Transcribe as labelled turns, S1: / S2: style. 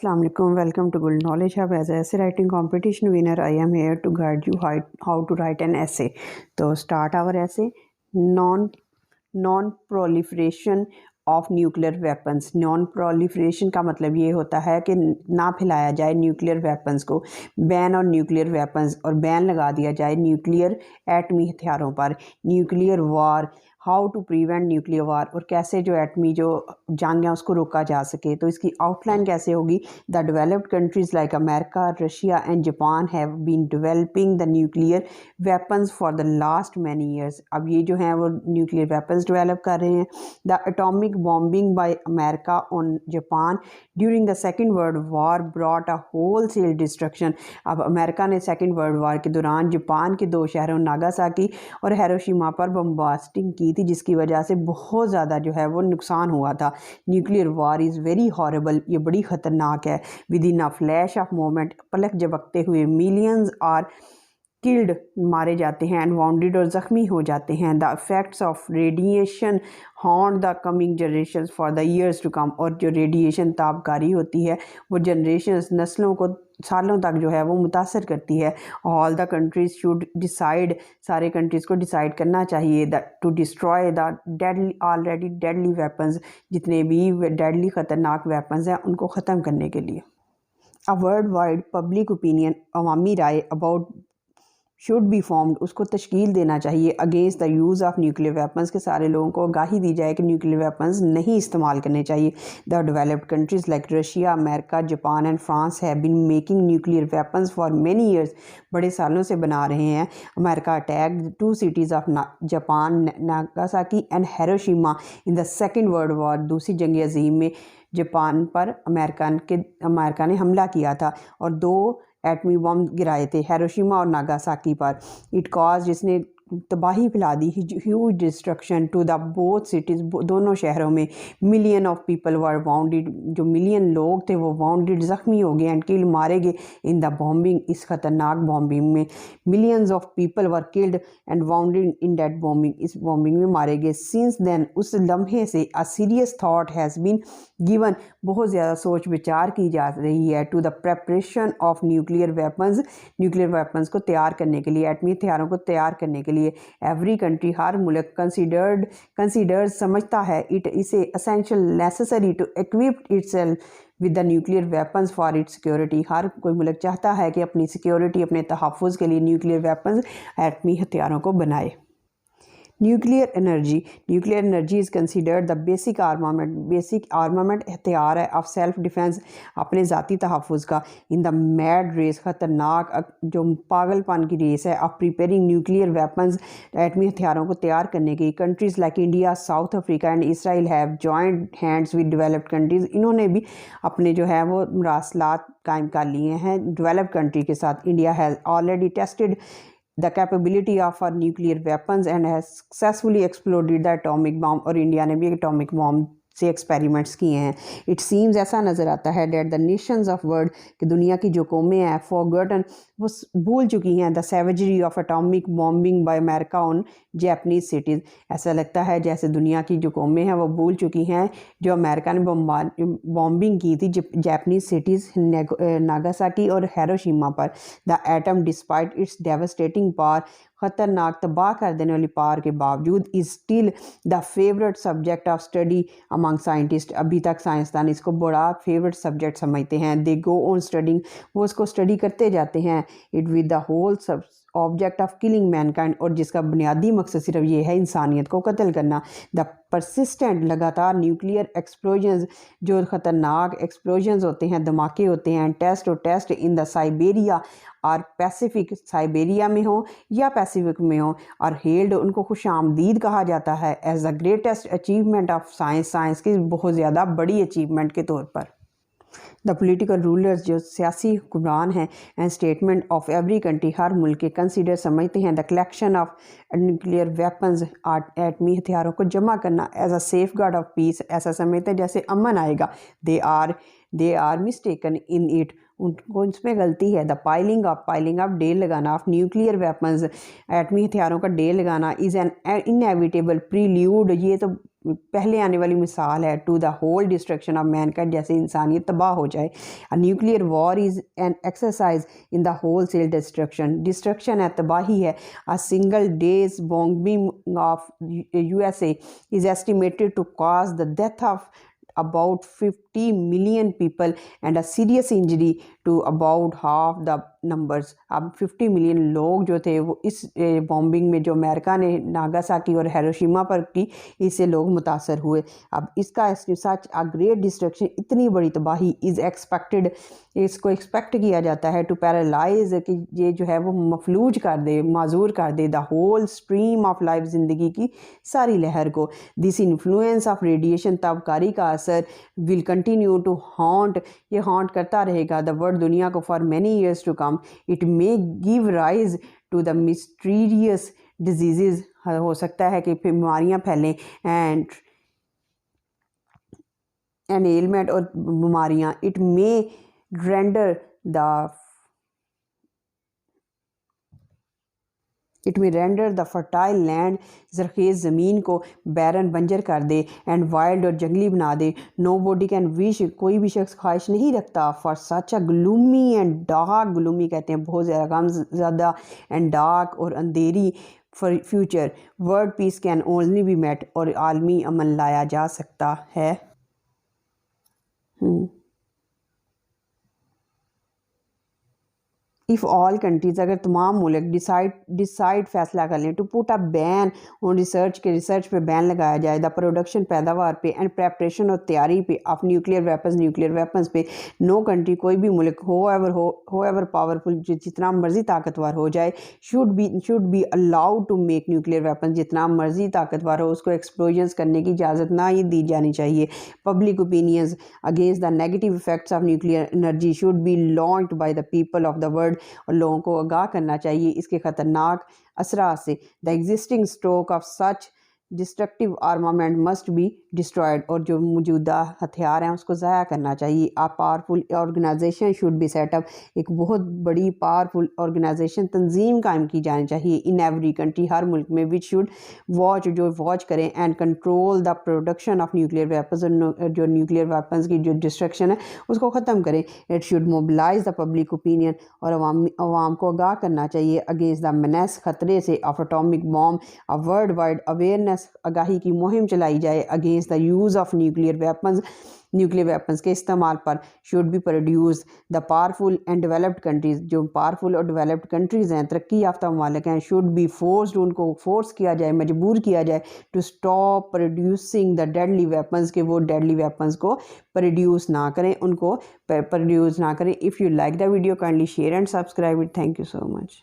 S1: Assalamualaikum. Welcome to Good Knowledge Hub. As an essay writing competition winner, I am here to guide you how to write an essay. So start our essay. Non proliferation of nuclear weapons. Non proliferation का मतलब ये होता है कि ना फैलाया जाए nuclear weapons को। बैन और न्यूक्लियर वेपन्स, और बैन लगा दिया जाए न्यूक्लियर एटमी हथियारों पर। Nuclear war, how to prevent nuclear war, और कैसे जो एटमी जो जंग है उसको रोका जा सके। तो इसकी आउटलाइन कैसे होगी? The developed countries like America, Russia and Japan have been developing the nuclear weapons for the last many years. अब ये जो हैं वो न्यूक्लियर वेपन्स डेवलप कर रहे हैं। The atomic bombing by America on Japan during the second world war brought a wholesale destruction. अब America ने सेकेंड वर्ल्ड वार के दौरान जापान के दो शहरों नागासाकी और हिरोशिमा पर बम्बास्टिंग की थी, जिसकी वजह से बहुत ज़्यादा जो है वो नुकसान हुआ था। Nuclear war is very horrible, ये बड़ी ख़तरनाक है। Within a flash of moment, पलक झपकते हुए मिलियंस आर किल्ड, मारे जाते हैं, एंड वाउंडेड और ज़ख्मी हो जाते हैं। The effects of radiation haunt the coming generation for the years to come, और जो रेडिएशन ताबकारी होती है वो जनरेशन नस्लों को सालों तक जो है वो मुतासर करती है। All the countries should decide, सारे कंट्रीज़ को डिसाइड करना चाहिए to destroy the deadly already deadly weapons, जितने भी डेडली ख़तरनाक वेपन्स हैं उनको ख़त्म करने के लिए। A world wide public opinion, अवामी राय अबाउट शुड बी फॉर्म्ड, उसको तश्कील देना चाहिए against the use of nuclear weapons, के सारे लोगों को आगाही दी जाए कि न्यूक्लियर वेपन्स नहीं इस्तेमाल करने चाहिए। The developed countries like Russia, America, Japan and France have been making nuclear weapons for many years, बड़े सालों से बना रहे हैं। America attacked 2 cities of Japan, Nagasaki and Hiroshima in the second world war. दूसरी जंग अज़ीम में जापान पर अमेरिका ने हमला किया था और 2 एटमी बम गिराए थे, हिरोशिमा और नागासाकी पर। इट कॉज, जिसने तबाही फैला दी, huge destruction to the both cities, दोनों शहरों में। Million of people were wounded, जो मिलियन लोग थे वो वाउंडेड, ज़ख्मी हो गए, एंड किल, मारे गए इन द बॉम्बिंग, इस खतरनाक बॉम्बिंग में। Millions of people were killed and wounded in that bombing, इस बॉम्बिंग में मारे गए। सिंस देन, उस लम्हे से a serious thought has been given, बहुत ज़्यादा सोच विचार की जा रही है to the preparation of nuclear weapons को तैयार करने के लिए, एटमी हथियारों को तैयार करने के लिए। एवरी कंट्री, हर मुल्क कंसिडर्स, समझता है, इसे essential necessary to equip itself with the nuclear weapons for its security. हर कोई मुल्क चाहता है कि अपनी सिक्योरिटी, अपने तहफ़्फ़ुज़ के लिए न्यूक्लियर वेपन्स, एटमी हथियारों को बनाए। Nuclear energy is considered the basic armament हथियार है ऑफ सेल्फ डिफेंस, अपने ज़ाती तहफ़्फ़ुज़ का। इन द मैड रेस, ख़तरनाक जो पागलपन की रेस है, ऑफ प्रिपेयरिंग न्यूक्लियर वेपन्स, एटमी हथियारों को तैयार करने की। Countries like India, south Africa and Israel have joint hands with developed countries, इन्होंने भी अपने जो है वो मरासलात कायम कर लिए हैं डेवलप्ड कंट्री के साथ। India has already tested the capability of our nuclear weapons and has successfully exploded the atomic bomb, और इंडिया ने भी एटॉमिक बॉम्ब से एक्सपेरिमेंट्स किए हैं। इट सीम्स, ऐसा नज़र आता है, that the nations of world, कि दुनिया की जो कौमें हैं, फॉरगॉटन, वो भूल चुकी हैं the savagery of atomic bombing by America on Japanese cities. ऐसा लगता है जैसे दुनिया की जो कौमें हैं वो भूल चुकी हैं जो अमेरिका ने बॉम्बिंग की थी जापानीज सिटीज़ नागासाकी और हिरोशिमा पर। The atom despite it's devastating power, ख़तरनाक तबाह कर देने वाली पावर के बावजूद, is still the favourite subject of study among scientist. अभी तक साइंसदान इसको बड़ा फेवरेट सब्जेक्ट समझते हैं। दे गो ऑन स्टडिंग, वो उसको स्टडी करते जाते हैं। It with the whole object of killing mankind, और जिसका बुनियादी मकसद सिर्फ ये है इंसानियत को कत्ल करना। द परसिस्टेंट, लगातार न्यूक्लियर एक्सप्लोजन्स, जो ख़तरनाक एक्सप्लोजन्स होते हैं, धमाके होते हैं, टेस्ट इन द साइबेरिया और पैसिफिक, साइबेरिया में हो या पैसिफिक में हो, और हेल्ड, उनको खुश आमदीद कहा जाता है as the greatest achievement of science की बहुत ज़्यादा बड़ी अचीवमेंट के तौर पर। द पोलिटिकल रूलर्स, जो सियासी हुक्मरान हैं, and statement of every country, हर मुल्क के कंसिडर, समझते हैं, the collection of nuclear weapons, एटमी हथियारों को जमा करना as a safeguard of peace, ऐसा समझते हैं जैसे अमन आएगा। They are mistaken in it, उनको इसमें गलती है। द पाइलिंग अप ढेर लगाना ऑफ न्यूक्लियर वेपन्स, एटमी हथियारों का ढेर लगाना, इज़ एन इनएविटेबल प्रील्यूड, ये तो पहले आने वाली मिसाल है to the whole destruction of mankind, जैसे इंसानियत तबाह हो जाए। A nuclear war is an exercise in the wholesale destruction है, तबाही है। A single day's bombing of USA is estimated to cause the death of about 50 million people and a serious injury to about half the numbers। अब 50 million लोग जो थे वो इस bombing में जो अमेरिका ने नागासाकी और हिरोशिमा पर की, इससे लोग मुतासर हुए। अब इसका सच अ ग्रेट डिस्ट्रक्शन, इतनी बड़ी तबाही इज़ एक्सपेक्टेड, इसको एक्सपेक्ट किया जाता है टू पैरालाइज, कि ये जो है वो मफलूज कर दे, माजूर कर दे the whole stream of life, ज़िंदगी की सारी लहर को। दिस इन्फ्लुएंस ऑफ रेडिएशन, ताबकारी का असर, विल कंटिन्यू टू हॉन्ट, ये हॉन्ट करता रहेगा द वर्ल्ड, दुनिया को, for many years to come. It may give rise to the mysterious disease, हो सकता है कि बीमारियाँ फैलें, एंड एलिमेंट और बीमारियाँ। It may render the fertile land, ज़रख़ेज़ ज़मीन को बैरन, बंजर कर दे, एंड वाइल्ड, और जंगली बना दे। नो बॉडी कैन विश, कोई भी शख्स ख्वाहिश नहीं रखता, for such a gloomy and dark, gloomy कहते हैं बहुत ज़्यादा गमज़दा, एंड डार्क, और अंधेरी, for future. World peace can only be met, और आलमी अमन लाया जा सकता है। इफ़ ऑल कंट्रीज़, अगर तमाम मुल्क डिसाइड फैसला कर लें to put a ban on research पे बैन लगाया जाए, द प्रोडक्शन, पैदावार पे, एंड प्रेपरेशन, और तैयारी पे, ऑफ न्यूक्लियर वेपन्स पे। नो कंट्री, कोई भी मुल्क, हो एवर पावरफुल, जितना मर्जी ताकतवर हो जाए, should be allowed to make nuclear weapons, जितना मर्जी ताकतवर हो उसको एक्सप्लोजन्स करने की इजाज़त ना ही दी जानी चाहिए। Public opinions against the negative effects of nuclear energy should be launched by the people of the world, और लोगों को आगाह करना चाहिए इसके ख़तरनाक असरात से। The existing stock of such destructive armament must be destroyed, और जो मौजूदा हथियार हैं उसको ज़ाया करना चाहिए। A powerful organisation should be set up, एक बहुत बड़ी पावरफुल ऑर्गेनाइजेशन, तंजीम कायम की जानी चाहिए इन एवरी कंट्री, हर मुल्क में, विच शुड वॉच करें and control the production of nuclear weapons, जो न्यूक्लियर वेपन्स की जो डिस्ट्रक्शन है उसको ख़त्म करें। It should mobilise the public opinion, और अवाम को आगाह करना चाहिए अगेंस्ट द मेनेस, खतरे से, of atomic bomb. A world wide awareness, आगाही की मुहिम चलाई जाए against the use of nuclear weapons के इस्तेमाल पर। Should be produce the powerful and developed countries, जो पावरफुल और डेवलप्ड कंट्रीज़ हैं, तरक्की याफ्ता ममालिक हैं, शुड बी फोर्स्ड, उनको फोर्स किया जाए, मजबूर किया जाए, to stop producing the deadly weapons, के वो डेडली वेपन्स को प्रोड्यूस ना करें, उनको प्रोड्यूस ना करें। If you like the video, kindly share and subscribe it. Thank you so much.